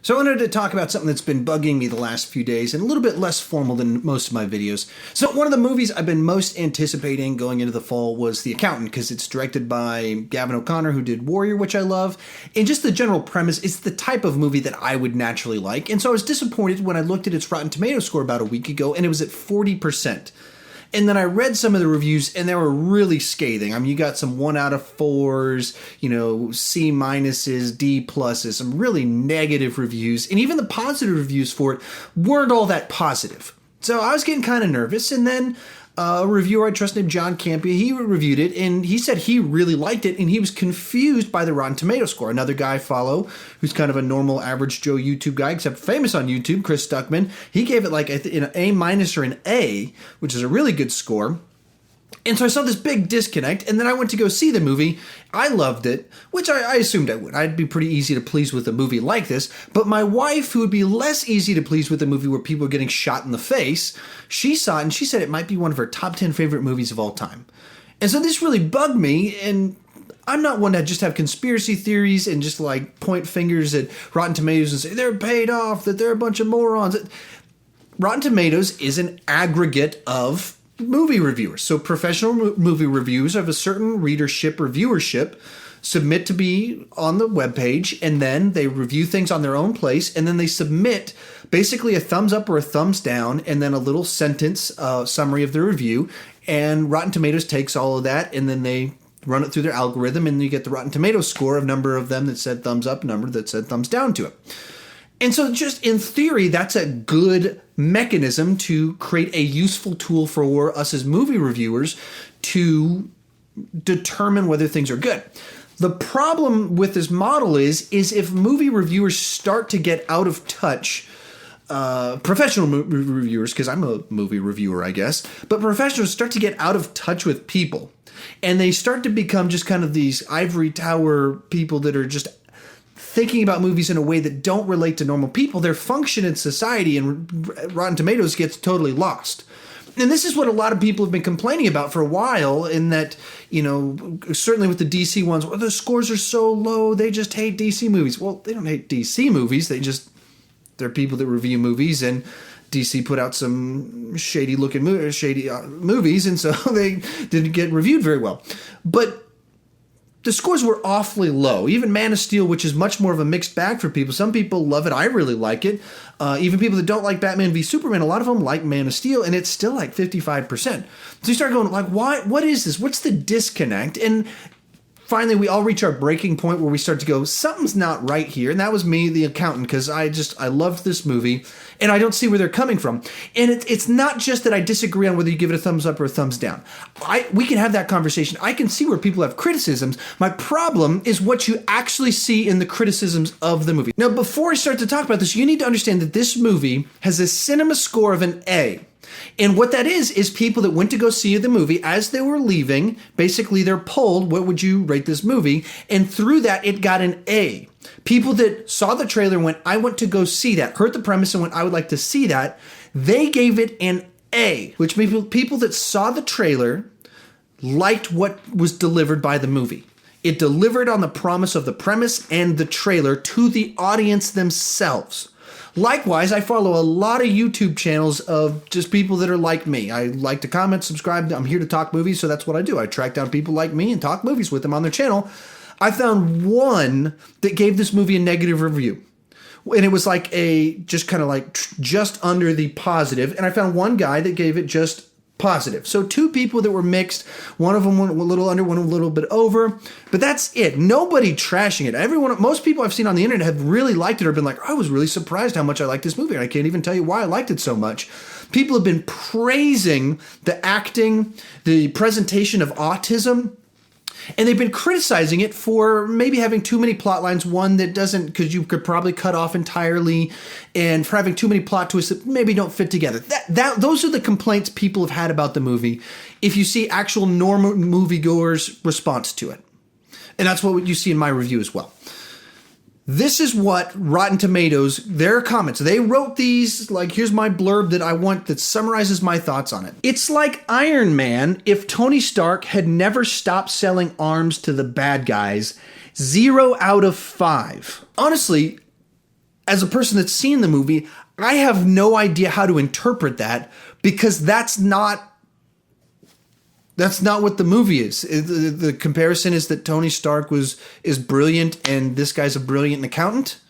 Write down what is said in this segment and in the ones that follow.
So I wanted to talk about something that's been bugging me the last few days and a little bit less formal than most of my videos. So one of the movies I've been most anticipating going into the fall was The Accountant, because it's directed by Gavin O'Connor, who did Warrior, which I love. And just the general premise, it's the type of movie that I would naturally like. And so I was disappointed when I looked at its Rotten Tomatoes score about a week ago, and it was at 40%. And then I read some of the reviews, and they were really scathing. I mean, you got some 1 out of 4s, C minuses, D pluses, some really negative reviews. And even the positive reviews for it weren't all that positive. So I was getting kind of nervous. And then a reviewer I trust named John Campia, he reviewed it, and he said he really liked it, and he was confused by the Rotten Tomatoes score. Another guy I follow, who's kind of a normal average Joe YouTube guy, except famous on YouTube, Chris Stuckman, he gave it like an A minus or an A, which is a really good score. And so I saw this big disconnect, and then I went to go see the movie. I loved it, which I assumed I would. I'd be pretty easy to please with a movie like this. But my wife, who would be less easy to please with a movie where people are getting shot in the face, she saw it, and she said it might be one of her top 10 favorite movies of all time. And so this really bugged me, and I'm not one to just have conspiracy theories and just like point fingers at Rotten Tomatoes and say they're paid off, that they're a bunch of morons. Rotten Tomatoes is an aggregate of movie reviewers. So professional movie reviewers of a certain readership or viewership submit to be on the webpage, and then they review things on their own place, and then they submit basically a thumbs up or a thumbs down, and then a little sentence summary of the review. And Rotten Tomatoes takes all of that, and then they run it through their algorithm, and you get the Rotten Tomatoes score of number of them that said thumbs up, number that said thumbs down to it. And so just in theory, that's a good mechanism to create a useful tool for us as movie reviewers to determine whether things are good. The problem with this model is if movie reviewers start to get out of touch, professional movie reviewers, because I'm a movie reviewer, I guess, but professionals start to get out of touch with people, and they start to become just kind of these ivory tower people that are just thinking about movies in a way that don't relate to normal people, their function in society and Rotten Tomatoes gets totally lost. And this is what a lot of people have been complaining about for a while, in that, certainly with the DC ones, well, the scores are so low, they just hate DC movies. Well, they don't hate DC movies, they're people that review movies, and DC put out some shady movies, and so they didn't get reviewed very well. But the scores were awfully low. Even Man of Steel, which is much more of a mixed bag for people. Some people love it. I really like it. Even people that don't like Batman v Superman, a lot of them like Man of Steel, and it's still like 55%. So you start going like, why? What is this? What's the disconnect? And finally, we all reach our breaking point where we start to go, something's not right here. And that was me, The Accountant, because I loved this movie, and I don't see where they're coming from. And it's not just that I disagree on whether you give it a thumbs up or a thumbs down. We can have that conversation. I can see where people have criticisms. My problem is what you actually see in the criticisms of the movie. Now, before I start to talk about this, you need to understand that this movie has a CinemaScore of an A. And what that is people that went to go see the movie as they were leaving, basically they're polled, what would you rate this movie? And through that, it got an A. People that saw the trailer and went, I want to go see that, heard the premise and went, I would like to see that, they gave it an A, which means people that saw the trailer liked what was delivered by the movie. It delivered on the promise of the premise and the trailer to the audience themselves. Likewise, I follow a lot of YouTube channels of just people that are like me. I like to comment, subscribe. I'm here to talk movies, so that's what I do. I track down people like me and talk movies with them on their channel. I found one that gave this movie a negative review. And it was like just under the positive. And I found one guy that gave it just positive. So two people that were mixed. One of them went a little under, one a little bit over. But that's it. Nobody trashing it. Most people I've seen on the internet have really liked it or been like, I was really surprised how much I liked this movie. And I can't even tell you why I liked it so much. People have been praising the acting, the presentation of autism. And they've been criticizing it for maybe having too many plot lines. One that doesn't, because you could probably cut off entirely, and for having too many plot twists that maybe don't fit together. Those are the complaints people have had about the movie if you see actual normal moviegoers' response to it. And that's what you see in my review as well. This is what Rotten Tomatoes, their comments, they wrote these, like, here's my blurb that I want that summarizes my thoughts on it. It's like Iron Man if Tony Stark had never stopped selling arms to the bad guys. 0 out of 5. Honestly, as a person that's seen the movie, I have no idea how to interpret that, because that's not what the movie is. The comparison is that Tony Stark is brilliant and this guy's a brilliant accountant.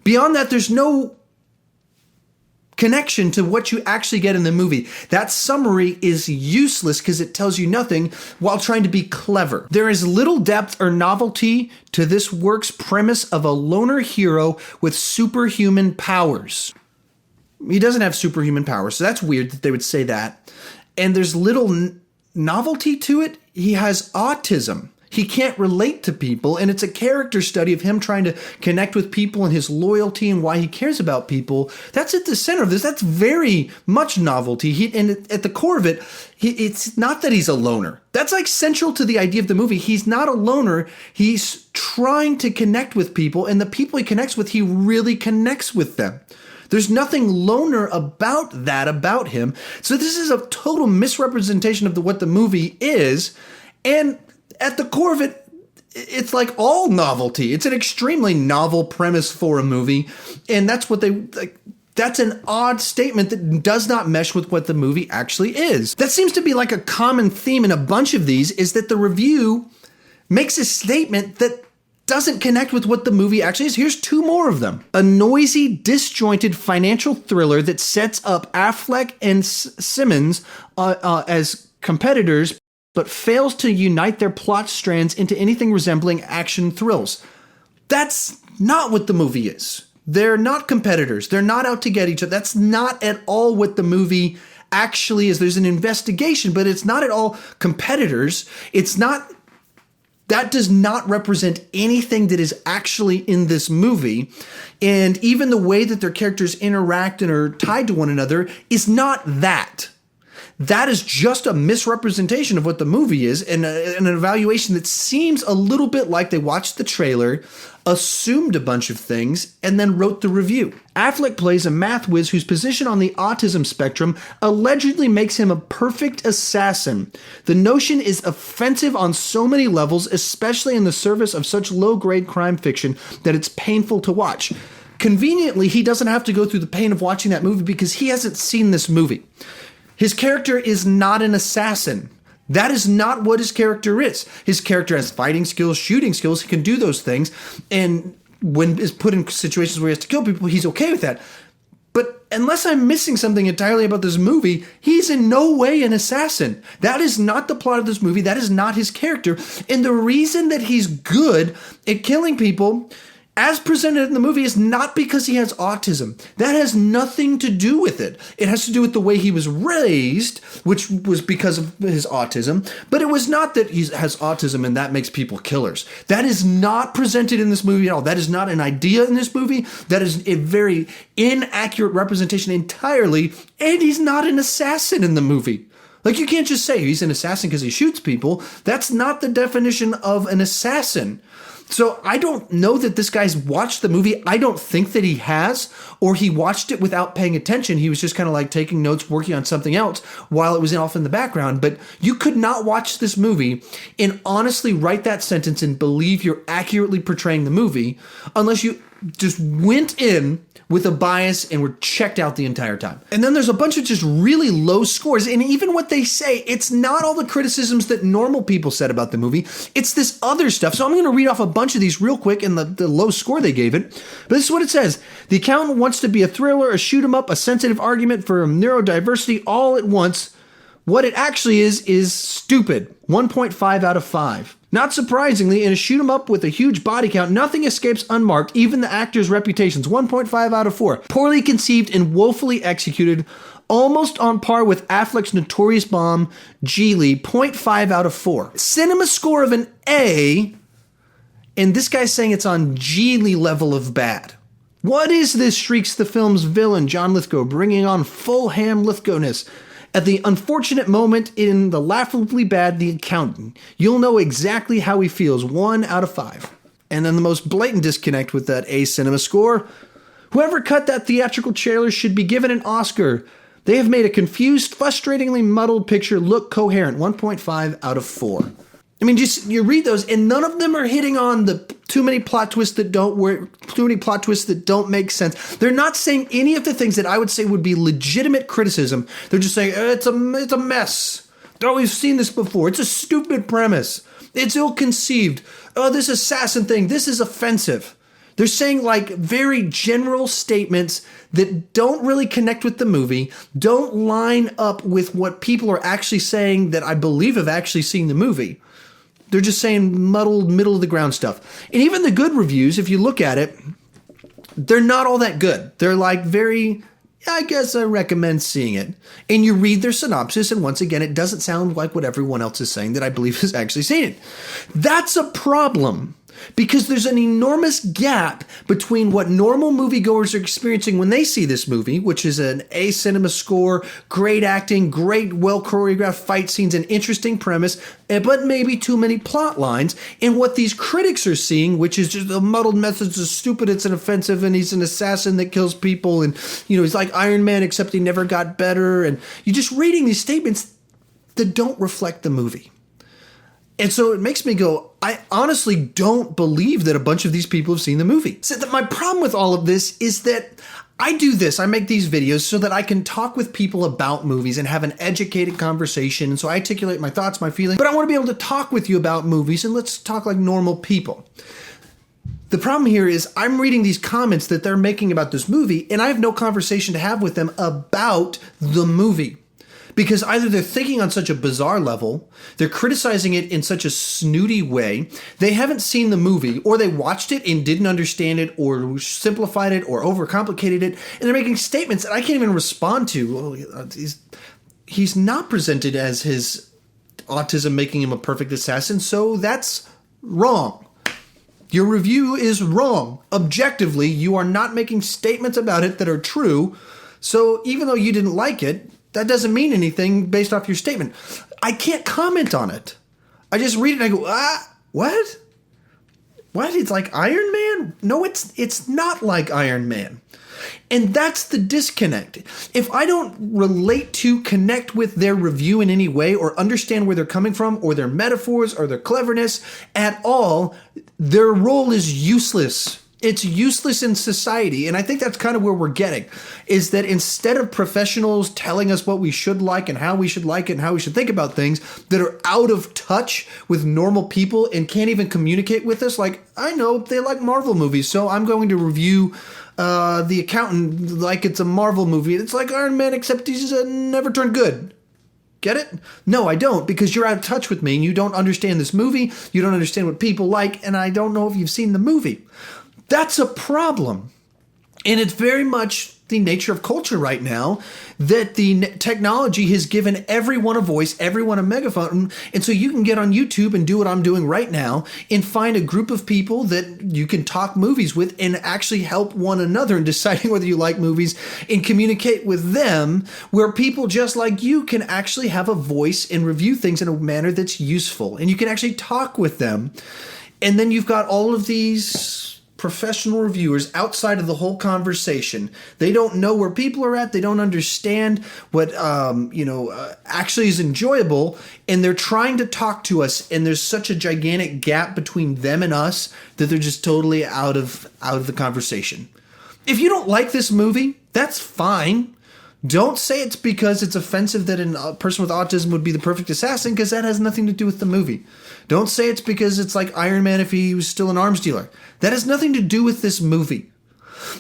Beyond that, there's no connection to what you actually get in the movie. That summary is useless because it tells you nothing while trying to be clever. There is little depth or novelty to this work's premise of a loner hero with superhuman powers. He doesn't have superhuman powers, so that's weird that they would say that. And there's little novelty to it. He has autism. He can't relate to people, and it's a character study of him trying to connect with people and his loyalty and why he cares about people. That's at the center of this. That's very much novelty. And at the core of it, it's not that he's a loner. That's like central to the idea of the movie. He's not a loner. He's trying to connect with people, and the people he connects with, he really connects with them. There's nothing loner about him. So this is a total misrepresentation of what the movie is, and at the core of it, it's like all novelty. It's an extremely novel premise for a movie, and that's what they like. That's an odd statement that does not mesh with what the movie actually is. That seems to be like a common theme in a bunch of these, is that the review makes a statement that doesn't connect with what the movie actually is. Here's two more of them. A noisy, disjointed financial thriller that sets up Affleck and Simmons as competitors, but fails to unite their plot strands into anything resembling action thrills. That's not what the movie is. They're not competitors. They're not out to get each other. That's not at all what the movie actually is. There's an investigation, but it's not at all competitors. That does not represent anything that is actually in this movie. And even the way that their characters interact and are tied to one another is not that. That is just a misrepresentation of what the movie is, and an evaluation that seems a little bit like they watched the trailer, assumed a bunch of things, and then wrote the review. Affleck plays a math whiz whose position on the autism spectrum allegedly makes him a perfect assassin. The notion is offensive on so many levels, especially in the service of such low-grade crime fiction, that it's painful to watch. Conveniently, he doesn't have to go through the pain of watching that movie because he hasn't seen this movie. His character is not an assassin. That is not what his character is. His character has fighting skills, shooting skills. He can do those things. And when is put in situations where he has to kill people, he's okay with that. But unless I'm missing something entirely about this movie, he's in no way an assassin. That is not the plot of this movie. That is not his character. And the reason that he's good at killing people, as presented in the movie, is not because he has autism. That has nothing to do with it. It has to do with the way he was raised, which was because of his autism. But it was not that he has autism and that makes people killers. That is not presented in this movie at all. That is not an idea in this movie. That is a very inaccurate representation entirely. And he's not an assassin in the movie. Like, you can't just say he's an assassin because he shoots people. That's not the definition of an assassin. So I don't know that this guy's watched the movie. I don't think that he has, or he watched it without paying attention. He was just kind of like taking notes, working on something else while it was off in the background. But you could not watch this movie and honestly write that sentence and believe you're accurately portraying the movie unless you just went in with a bias and were checked out the entire time. And then there's a bunch of just really low scores. And even what they say, it's not all the criticisms that normal people said about the movie. It's this other stuff. So I'm going to read off a bunch of these real quick and the low score they gave it. But this is what it says. The accountant wants to be a thriller, a shoot 'em up, a sensitive argument for neurodiversity all at once. What it actually is stupid. 1.5 out of 5. Not surprisingly, in a shoot 'em up with a huge body count, nothing escapes unmarked, even the actors' reputations. 1.5 out of 4. Poorly conceived and woefully executed, almost on par with Affleck's notorious bomb, Geely. 0.5 out of 4. Cinema score of an A, and this guy's saying it's on Geely level of bad. What is this, shrieks the film's villain, John Lithgow, bringing on full ham Lithgowness. At the unfortunate moment in the laughably bad The Accountant, you'll know exactly how he feels. 1 out of 5. And then the most blatant disconnect with that A CinemaScore. Whoever cut that theatrical trailer should be given an Oscar. They have made a confused, frustratingly muddled picture look coherent. 1.5 out of 4. I mean, just you read those, and none of them are hitting on the too many plot twists that don't make sense. They're not saying any of the things that I would say would be legitimate criticism. They're just saying it's a mess. Oh, we've seen this before. It's a stupid premise. It's ill-conceived. Oh, this assassin thing. This is offensive. They're saying like very general statements that don't really connect with the movie, don't line up with what people are actually saying that I believe have actually seen the movie. They're just saying muddled, middle of the ground stuff. And even the good reviews, if you look at it, they're not all that good. They're like very, I guess I recommend seeing it. And you read their synopsis, and once again, it doesn't sound like what everyone else is saying that I believe has actually seen it. That's a problem. Because there's an enormous gap between what normal moviegoers are experiencing when they see this movie, which is an A CinemaScore, great acting, great well-choreographed fight scenes, an interesting premise, but maybe too many plot lines, and what these critics are seeing, which is just a muddled message, it's stupid, it's an offensive, and he's an assassin that kills people, and he's like Iron Man except he never got better, and you're just reading these statements that don't reflect the movie. And so it makes me go, I honestly don't believe that a bunch of these people have seen the movie. So that my problem with all of this is that I do this. I make these videos so that I can talk with people about movies and have an educated conversation. And so I articulate my thoughts, my feelings, but I want to be able to talk with you about movies, and let's talk like normal people. The problem here is I'm reading these comments that they're making about this movie, and I have no conversation to have with them about the movie. Because either they're thinking on such a bizarre level, they're criticizing it in such a snooty way, they haven't seen the movie, or they watched it and didn't understand it, or simplified it, or overcomplicated it, and they're making statements that I can't even respond to. He's not presented as his autism making him a perfect assassin, so that's wrong. Your review is wrong. Objectively, you are not making statements about it that are true, so even though you didn't like it, that doesn't mean anything based off your statement. I can't comment on it. I just read it and I go, what? What? It's like Iron Man? No, it's not like Iron Man. And that's the disconnect. If I don't relate to, connect with their review in any way, or understand where they're coming from, or their metaphors, or their cleverness at all, their role is useless. It's useless in society. And I think that's kind of where we're getting, is that instead of professionals telling us what we should like and how we should like it and how we should think about things that are out of touch with normal people and can't even communicate with us, like, I know they like Marvel movies, so I'm going to review The Accountant like it's a Marvel movie. It's like Iron Man, except he's never turned good. Get it? No, I don't, because you're out of touch with me and you don't understand this movie. You don't understand what people like, and I don't know if you've seen the movie. That's a problem. And it's very much the nature of culture right now that the technology has given everyone a voice, everyone a megaphone. And so you can get on YouTube and do what I'm doing right now and find a group of people that you can talk movies with and actually help one another in deciding whether you like movies and communicate with them, where people just like you can actually have a voice and review things in a manner that's useful. And you can actually talk with them. And then you've got all of these professional reviewers outside of the whole conversation. They don't know where people are at. They don't understand what actually is enjoyable, and they're trying to talk to us. And there's such a gigantic gap between them and us that they're just totally out of the conversation. If you don't like this movie, that's fine. Don't say it's because it's offensive that a person with autism would be the perfect assassin, because that has nothing to do with the movie. Don't say it's because it's like Iron Man if he was still an arms dealer. That has nothing to do with this movie.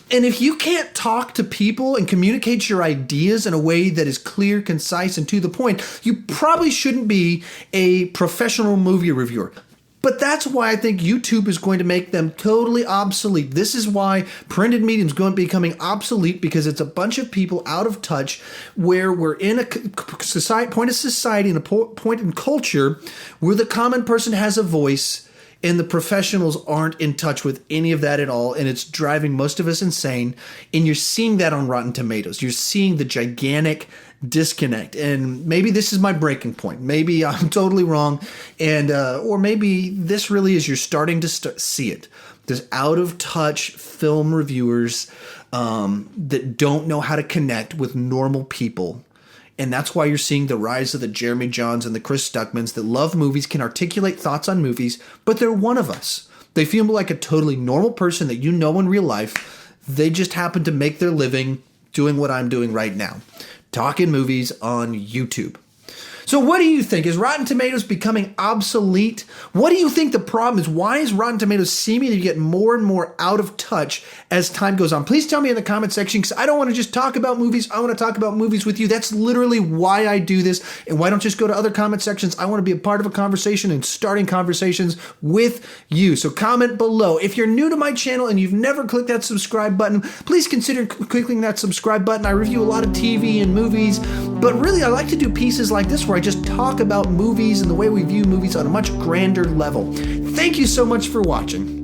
And if you can't talk to people and communicate your ideas in a way that is clear, concise, and to the point, you probably shouldn't be a professional movie reviewer. But that's why I think YouTube is going to make them totally obsolete. This is why printed medium is going to be becoming obsolete, because it's a bunch of people out of touch, where we're in a point of society and a point in culture where the common person has a voice and the professionals aren't in touch with any of that at all, and it's driving most of us insane. And you're seeing that on Rotten Tomatoes. You're seeing the gigantic disconnect, and maybe this is my breaking point. Maybe I'm totally wrong, and or maybe this really is you're starting to see it. There's out of touch film reviewers that don't know how to connect with normal people, And that's why you're seeing the rise of the Jeremy Johns and the Chris Stuckmans that love movies, can articulate thoughts on movies, but they're one of us. They feel like a totally normal person that you know in real life. They just happen to make their living doing what I'm doing right now, talking movies on YouTube. So what do you think? Is Rotten Tomatoes becoming obsolete? What do you think the problem is? Why is Rotten Tomatoes seeming to get more and more out of touch as time goes on? Please tell me in the comment section, because I don't want to just talk about movies. I want to talk about movies with you. That's literally why I do this. And why don't you just go to other comment sections? I want to be a part of a conversation and starting conversations with you. So comment below. If you're new to my channel and you've never clicked that subscribe button, please consider clicking that subscribe button. I review a lot of TV and movies, but really I like to do pieces like this where I just talk about movies and the way we view movies on a much grander level. Thank you so much for watching.